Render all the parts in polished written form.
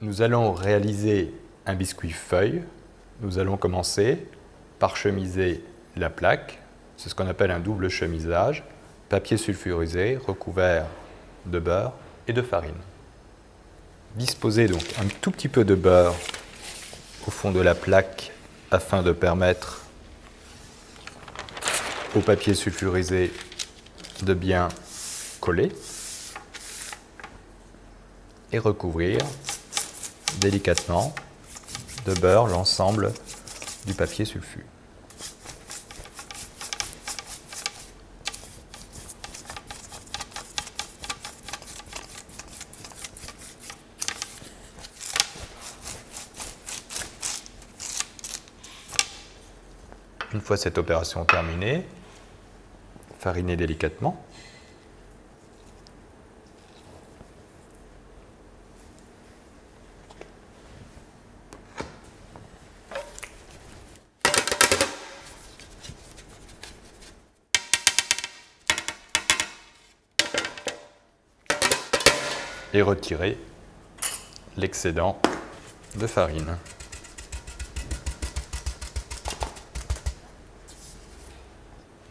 Nous allons réaliser un biscuit feuille. Nous allons commencer par chemiser la plaque. C'est ce qu'on appelle un double chemisage. Papier sulfurisé recouvert de beurre et de farine. Disposez donc un tout petit peu de beurre au fond de la plaque afin de permettre au papier sulfurisé de bien coller et recouvrir délicatement de beurre l'ensemble du papier sulfure. Une fois cette opération terminée, farinez délicatement. Et retirez l'excédent de farine.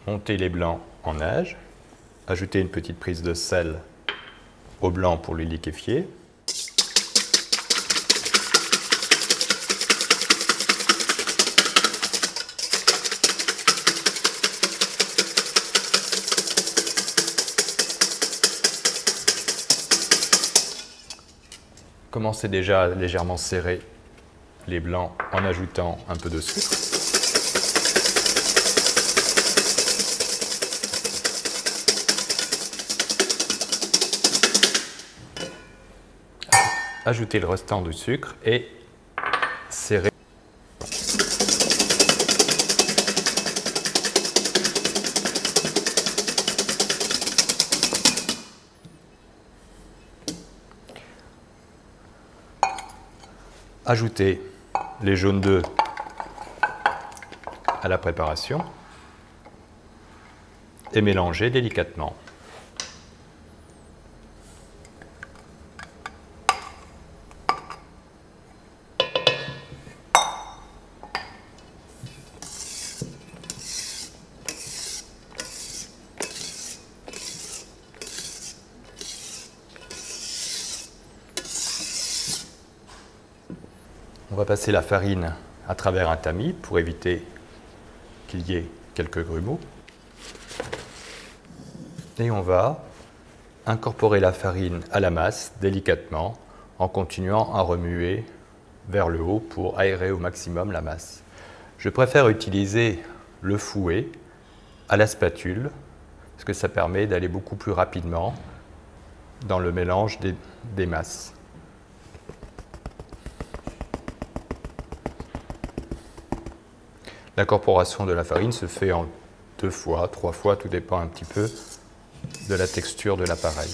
Montez les blancs en nage, ajoutez une petite prise de sel au blanc pour le liquéfier. Commencez déjà à légèrement serrer les blancs en ajoutant un peu de sucre. Ajoutez le restant du sucre et serrez. Ajoutez les jaunes d'œufs à la préparation et mélangez délicatement. On va passer la farine à travers un tamis pour éviter qu'il y ait quelques grumeaux. Et on va incorporer la farine à la masse délicatement en continuant à remuer vers le haut pour aérer au maximum la masse. Je préfère utiliser le fouet à la spatule parce que ça permet d'aller beaucoup plus rapidement dans le mélange des masses. L'incorporation de la farine se fait en 2 fois, 3 fois, tout dépend un petit peu de la texture de l'appareil.